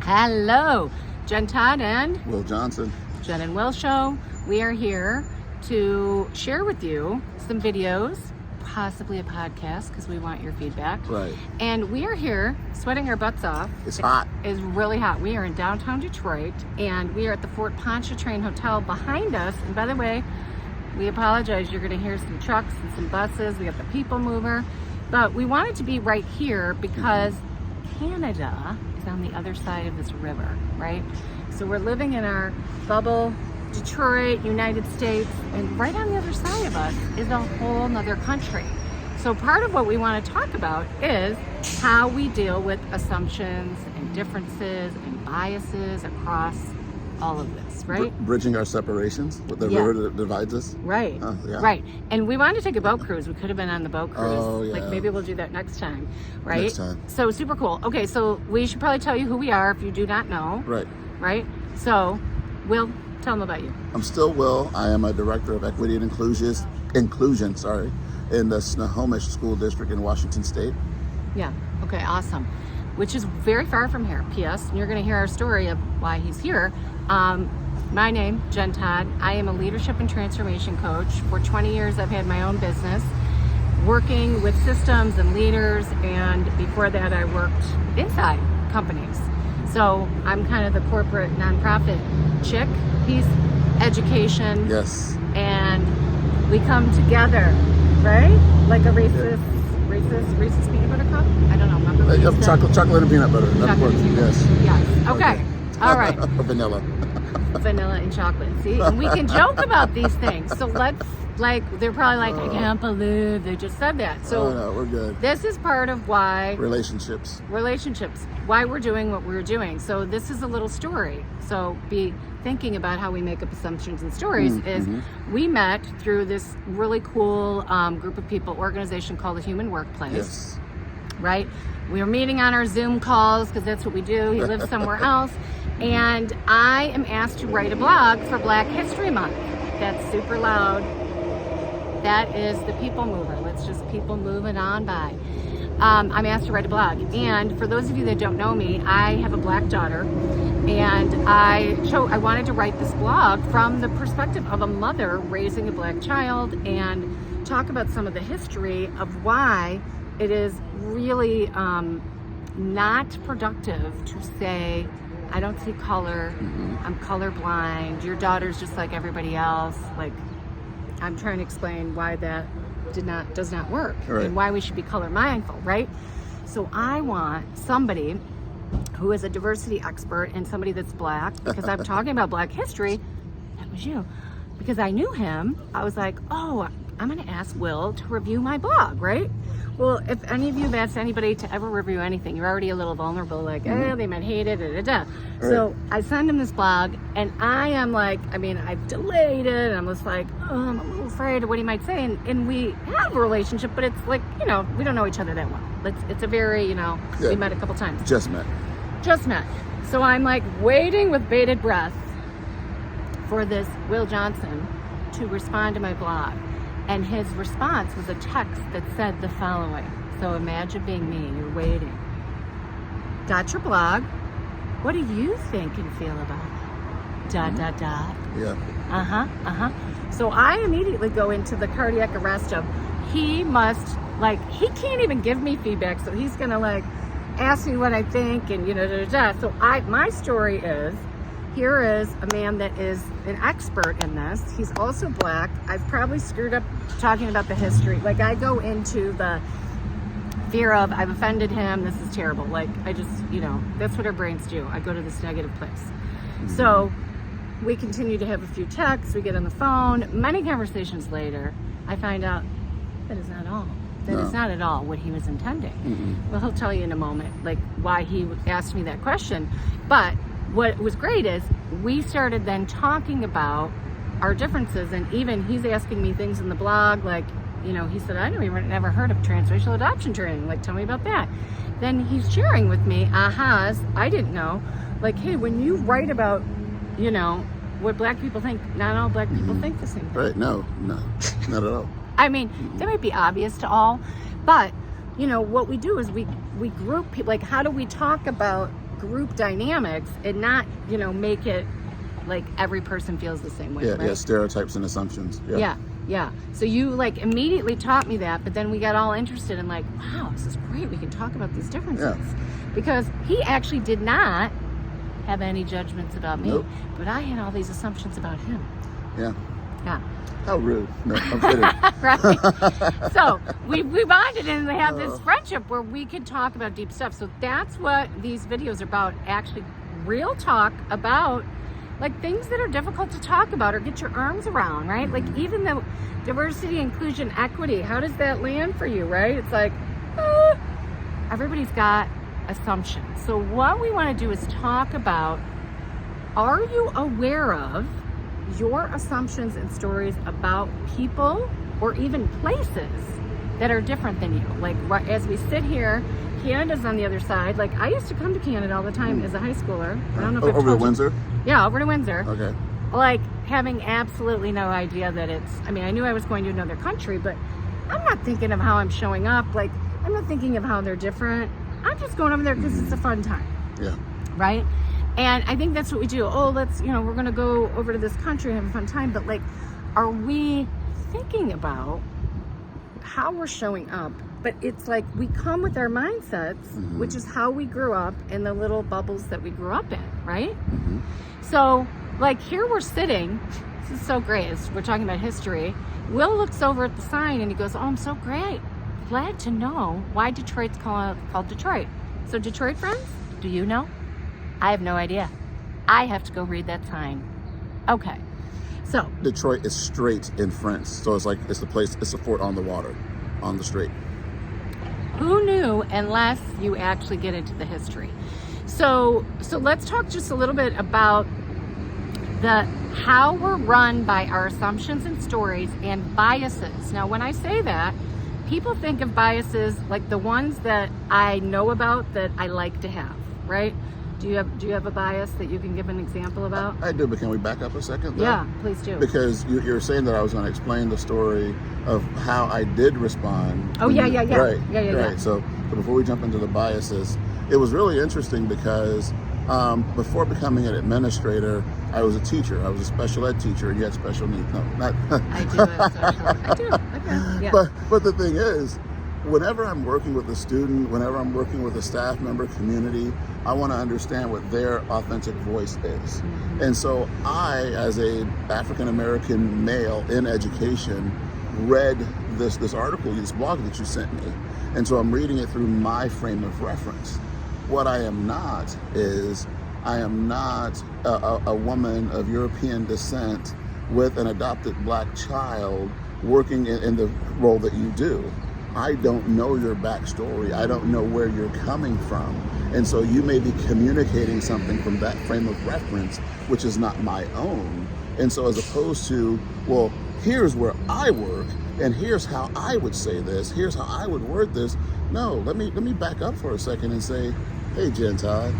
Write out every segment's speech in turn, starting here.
Hello, Jen Todd and Will Johnson. Jen and Will Show. We are here to share with you some videos, possibly a podcast, because we want your feedback. Right. And we are here sweating our butts off. It's hot. It's really hot. We are in downtown Detroit, and we are at the Fort Pontchartrain Hotel behind us. And by the way, we apologize. You're going to hear some trucks and some buses. We got the people mover. But we wanted to be right here because Canada is on the other side of this river, right? So we're living in our bubble, Detroit, United States, and right on the other side of us is a whole nother country. So part of what we want to talk about is how we deal with assumptions and differences and biases across all of this, right? Bridging our separations with the river that divides us. Right, yeah. right. And we wanted to take a boat cruise. We could have been on the boat cruise. Oh, yeah. Like maybe we'll do that next time, right? Next time. So super cool. Okay, so we should probably tell you who we are if you do not know. Right. Right? So, Will, tell them about you. I'm still Will. I am a director of equity and inclusion, in the Snohomish School District in Washington State. Yeah. Okay, awesome. Which is very far from here. P.S. And you're going to hear our story of why he's here. My name, Jen Todd. I am a leadership and transformation coach. For 20 years, I've had my own business working with systems and leaders. And before that, I worked inside companies. So I'm kind of the corporate nonprofit chick. He's education. Yes. And we come together, right? Like a Reese's peanut butter cup? I don't know. Remember what you said? Chocolate and peanut butter. That's Chocolate what, and peanut yes. butter. Yes. Okay. All right. Or vanilla. Vanilla and chocolate. See? And we can joke about these things. So let's, they're probably like, I can't believe they just said that. So no, we're good. this is part of why Relationships, why we're doing what we're doing. So this is a little story. So be thinking about how we make up assumptions and stories is we met through this really cool group of people, organization called the Human Workplace. Yes. Right? We were meeting on our Zoom calls because that's what we do. He lives somewhere else. And I am asked to write a blog for Black History Month. That's super loud. That is the people mover. Let's just people moving on by. I'm asked to write a blog. And for those of you that don't know me, I have a Black daughter. And I wanted to write this blog from the perspective of a mother raising a Black child and talk about some of the history of why it is really not productive to say, I don't see color, I'm colorblind, your daughter's just like everybody else. Like, I'm trying to explain why that does not work, right, and why we should be color mindful, right? So I want somebody who is a diversity expert and somebody that's Black, because I'm talking about Black history. That was you. Because I knew him, I was like, oh, I'm going to ask Will to review my blog, right? Well, if any of you have asked anybody to ever review anything, you're already a little vulnerable, like, they might hate it, Right. So I send him this blog, and I am like, I've delayed it, and I'm just like, I'm a little afraid of what he might say, and we have a relationship, but it's like, we don't know each other that well. It's a very, we met a couple times. Just met. So I'm like waiting with bated breath for this Will Johnson to respond to my blog. And his response was a text that said the following. So imagine being me, you're waiting. Got your blog. What do you think and feel about it? ... Yeah. So I immediately go into the cardiac arrest of, he can't even give me feedback, so he's gonna ask me what I think and So my story is, here is a man that is an expert in this. He's also Black. I've probably screwed up talking about the history. I go into the fear of, I've offended him, this is terrible. I just, that's what our brains do. I go to this negative place. So we continue to have a few texts, we get on the phone. Many conversations later, I find out that is not all. That is not at all what he was intending. Well, he'll tell you in a moment, why he asked me that question. But what was great is we started then talking about our differences, and even he's asking me things in the blog, he said, I never heard of transracial adoption training. Tell me about that. Then he's sharing with me ahas I didn't know. Hey, when you write about, what Black people think, not all Black people think the same thing. Right? No, not at all. That might be obvious to all, but what we do is we group people. How do we talk about group dynamics and not, make it like every person feels the same way. Yeah, right? yeah, stereotypes and assumptions. Yeah. So you like immediately taught me that, but then we got all interested in like, wow, this is great. We can talk about these differences. Yeah. Because he actually did not have any judgments about me, Nope. but I had all these assumptions about him. Yeah. Yeah. How rude. No, I'm kidding. Right. So we bonded and we have this friendship where we could talk about deep stuff. So that's what these videos are about, actually real talk about like things that are difficult to talk about or get your arms around, right? Like even the diversity, inclusion, equity, how does that land for you, right? It's like, everybody's got assumptions. So what we want to do is talk about, are you aware of your assumptions and stories about people or even places that are different than you? Like as we sit here, Canada's on the other side. Like I used to come to Canada all the time as a high schooler. I don't know if I've Over told to you. Windsor? Yeah, over to Windsor. Okay. Like having absolutely no idea that I knew I was going to another country, but I'm not thinking of how I'm showing up. Like I'm not thinking of how they're different. I'm just going over there because it's a fun time. Yeah. Right? And I think that's what we do. Oh, let's, we're going to go over to this country and have a fun time. But like, are we thinking about how we're showing up? But it's like we come with our mindsets, which is how we grew up in the little bubbles that we grew up in, right? So like here we're sitting. This is so great. We're talking about history. Will looks over at the sign and he goes, oh, I'm so glad to know why Detroit's called Detroit. So Detroit friends, do you know? I have no idea. I have to go read that sign. Okay. So Detroit is straight in France. So it's a fort on the water, on the strait. who knew, unless you actually get into the history. So let's talk just a little bit about how we're run by our assumptions and stories and biases. Now, when I say that, people think of biases like the ones that I know about that I like to have, right? Do you have a bias that you can give an example about? I do, but can we back up a second? Though? Yeah, please do. Because you're saying that I was going to explain the story of how I did respond. Oh, yeah. Right. Yeah. So before we jump into the biases, it was really interesting because before becoming an administrator, I was a teacher. I was a special ed teacher, and you had special needs. No, not. I do have special ed. I do. Okay. Yeah. But the thing is, whenever I'm working with a student, whenever I'm working with a staff member community, I want to understand what their authentic voice is. And so I, as a African American male in education, read this article, this blog that you sent me. And so I'm reading it through my frame of reference. What I am not is, I am not a woman of European descent with an adopted black child working in the role that you do. I don't know your backstory. I don't know where you're coming from. And so you may be communicating something from that frame of reference, which is not my own. And so as opposed to, well, here's where I work, and here's how I would say this, here's how I would word this. No, let me back up for a second and say, hey, Jen Todd,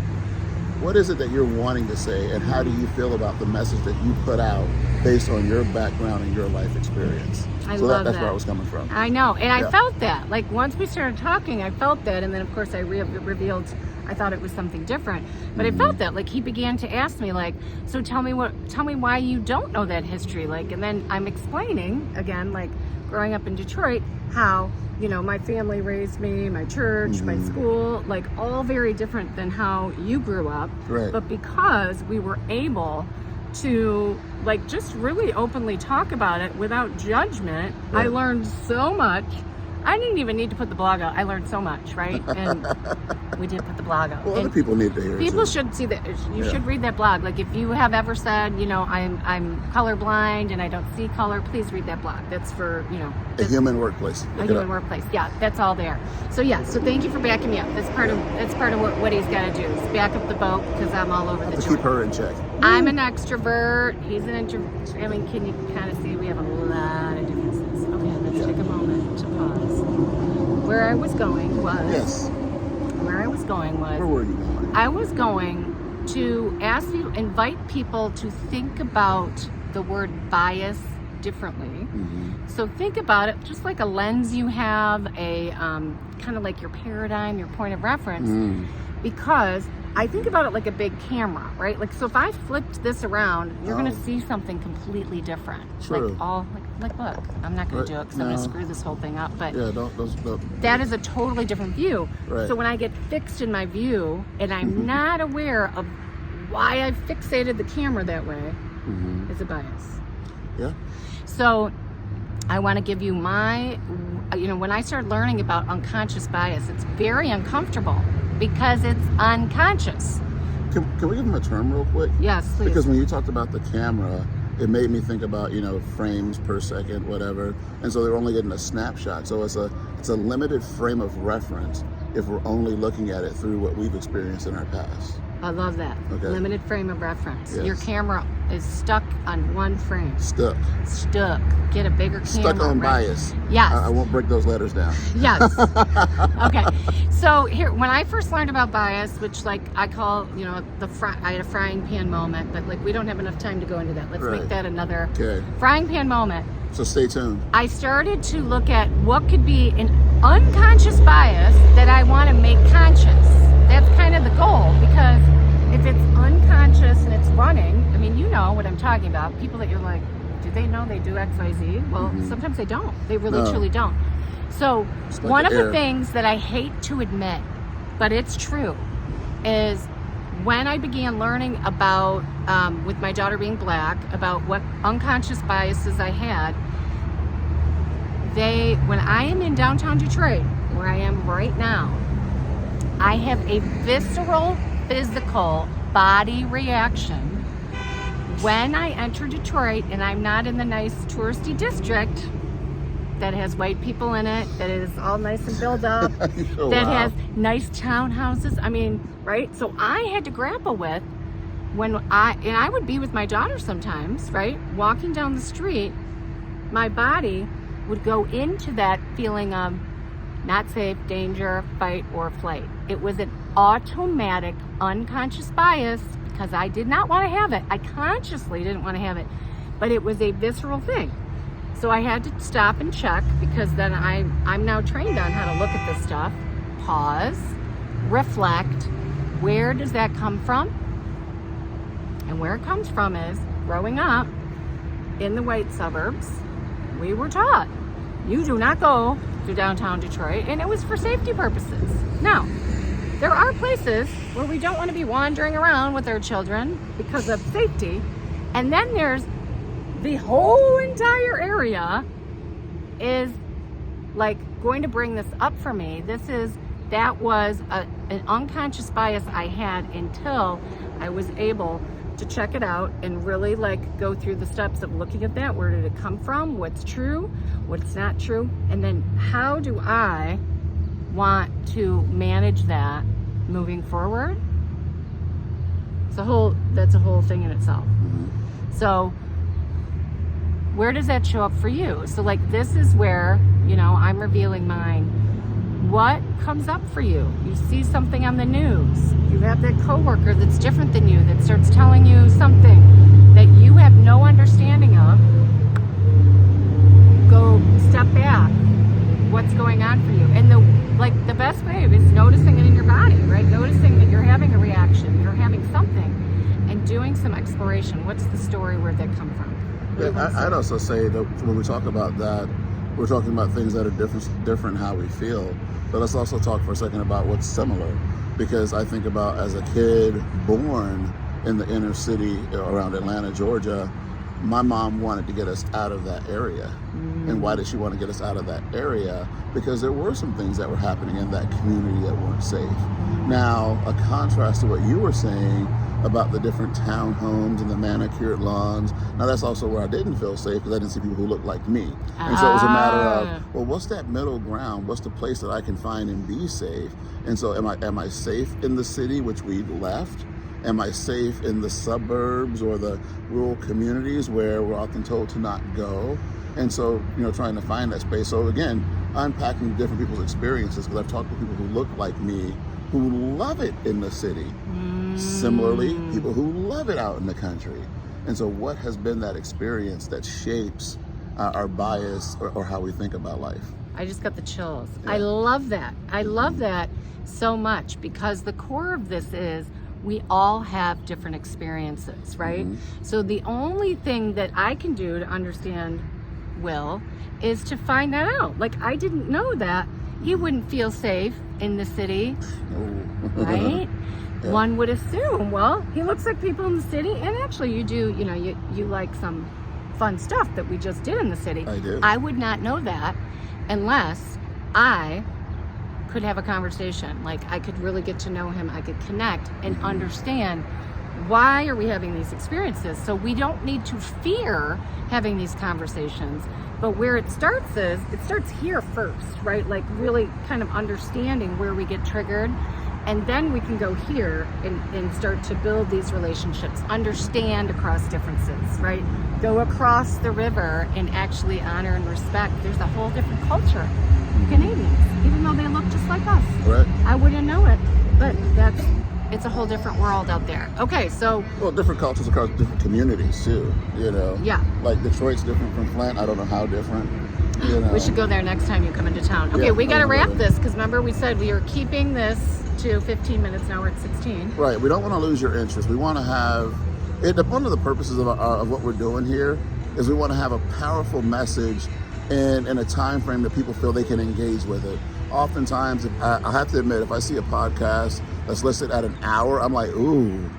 what is it that you're wanting to say, and how do you feel about the message that you put out based on your background and your life experience? I love that's that. where I was coming from. I know, and I felt that. Like once we started talking, I felt that, and then of course I revealed I thought it was something different. But I felt that. Like he began to ask me, like, so tell me why you don't know that history. Like, and then I'm explaining again, like growing up in Detroit, how my family raised me, my church, my school, like all very different than how you grew up. Right. But because we were able to like just really openly talk about it without judgment, Right. I learned so much. I didn't even need to put the blog out. I learned so much, right? And we did put the blog out. Well, and other people need to hear it people too. should see that. You should read that blog. Like if you have ever said, I'm colorblind and I don't see color, please read that blog. That's for, A human workplace. a human workplace. Yeah, that's all there. So so thank you for backing me up. That's part of what he's got to do is back up the boat because I'm all over the To joint. keep her in check. I'm an extrovert. He's an introvert. I mean, can you kind of see we have a lot of differences? Okay, let's take a moment to pause. Where I was going was. Yes. Where Were you going? I was going to invite people to think about the word bias differently. So think about it just like a lens you have, a kind of like your paradigm, your point of reference, because I think about it like a big camera, right? Like, so if I flipped this around, you're going to see something completely different. True. Like, look, I'm not going to do it because I'm going to screw this whole thing up. But yeah, don't. that is a totally different view. Right. So when I get fixed in my view and I'm not aware of why I fixated the camera that way, it's a bias. Yeah. So I want to give you my, when I started learning about unconscious bias, it's very uncomfortable because it's unconscious. Can we give them a term real quick? Yes, please. Because when you talked about the camera, it made me think about, frames per second, whatever. And so they're only getting a snapshot. So it's a limited frame of reference if we're only looking at it through what we've experienced in our past. I love that. Okay. Limited frame of reference. Yes. Your camera is stuck on one frame. Stuck. Get a bigger camera. Stuck on right? bias. Yes. I won't break those letters down. Yes. Okay. So here, when I first learned about bias, which I call, I had a frying pan moment, but we don't have enough time to go into that. Let's make that another frying pan moment. So stay tuned. I started to look at what could be an unconscious bias that I want to make conscious. That's kind of the goal, because if it's unconscious and it's running, you know what I'm talking about. People that you're like, do they know they do X, Y, Z? Well, sometimes they don't. They really, truly don't. So one of the things that I hate to admit, but it's true, is when I began learning about, with my daughter being Black, about what unconscious biases I had, when I am in downtown Detroit, where I am right now, I have a visceral, physical body reaction when I enter Detroit and I'm not in the nice touristy district that has white people in it, that is all nice and built up, that has nice townhouses. Right? So I had to grapple with and I would be with my daughter sometimes, right? Walking down the street, my body would go into that feeling of not safe, danger, fight, or flight. It was an automatic, unconscious bias because I did not want to have it. I consciously didn't want to have it, but it was a visceral thing. So I had to stop and check, because then I'm now trained on how to look at this stuff, pause, reflect. Where does that come from? And where it comes from is, growing up in the white suburbs, we were taught, you do not go to downtown Detroit, and it was for safety purposes. Now, there are places where we don't want to be wandering around with our children because of safety, and then there's the whole entire area is going to bring this up for me. That was an unconscious bias I had until I was able to check it out and really go through the steps of looking at that. Where did it come from? What's true? What's not true? And then how do I want to manage that moving forward? That's a whole thing in itself. So where does that show up for you? So this is where, I'm revealing mine. What comes up for you? You see something on the news. You have that coworker that's different than you that starts telling you something that you have no understanding of. Go step back. What's going on for you? And the best way is noticing it in your body, right? Noticing that you're having a reaction, you're having something, and doing some exploration. What's the story? Where'd that come from? I'd also say that when we talk about that, we're talking about things that are different how we feel. But let's also talk for a second about what's similar. Because I think about, as a kid born in the inner city around Atlanta, Georgia, my mom wanted to get us out of that area. And why did she want to get us out of that area? Because there were some things that were happening in that community that weren't safe. Now, a contrast to what you were saying about the different townhomes and the manicured lawns. Now, that's also where I didn't feel safe, because I didn't see people who looked like me. And so it was a matter of, well, what's that middle ground? What's the place that I can find and be safe? And so am I safe in the city, which we left? Am I safe in the suburbs or the rural communities where we're often told to not go? And so, trying to find that space. So again, unpacking different people's experiences, because I've talked to people who look like me who love it in the city. Similarly, people who love it out in the country. And so what has been that experience that shapes our bias or how we think about life? I just got the chills. Yeah. I love that. I love that so much, because the core of this is, we all have different experiences, right? So the only thing that I can do to understand Will is to find that out. Like, I didn't know that he wouldn't feel safe in the city, right? Yeah. One would assume, well, he looks like people in the city, and actually you do, you know, you like some fun stuff that we just did in the city. I do. I would not know that unless I could have a conversation. Like, I could really get to know him, I could connect and understand why are we having these experiences. So we don't need to fear having these conversations, but where it starts is, it starts here first, right? Like, really kind of understanding where we get triggered, and then we can go here and start to build these relationships, understand across differences, right? Go across the river and actually honor and respect. There's a whole different culture. Canadians, even though they look just like us. Right. I wouldn't know it, but it's a whole different world out there. Okay, so. Well, different cultures across different communities too, you know? Yeah. Like Detroit's different from Flint. I don't know how different, you know? We should go there next time you come into town. Okay, Yeah, we got to wrap absolutely. this, because remember we said we are keeping this to 15 minutes. Now we're at 16. Right. We don't want to lose your interest. We want to have it. One of the purposes of what we're doing here is we want to have a powerful message in a time frame that people feel they can engage with it. Oftentimes, I have to admit, if I see a podcast that's listed at an hour, I'm like, ooh.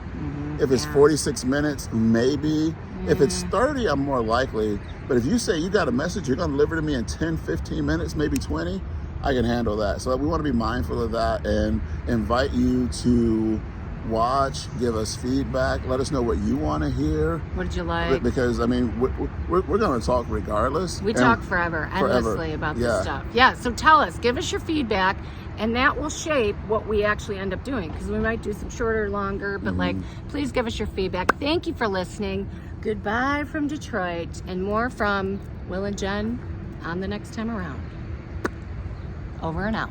If it's 46 minutes, maybe. If it's 30, I'm more likely. But if you say you got a message you're going to deliver to me in 10, 15 minutes, maybe 20, I can handle that. So we want to be mindful of that and invite you to watch, give us feedback, let us know what you want to hear. What did you like? Because, I mean, we're going to talk regardless. We talk forever, endlessly about this stuff. Yeah, so tell us, give us your feedback, and that will shape what we actually end up doing, because we might do some shorter, longer, but like, please give us your feedback. Thank you for listening. Goodbye from Detroit, and more from Will and Jen on the next time around. Over and out.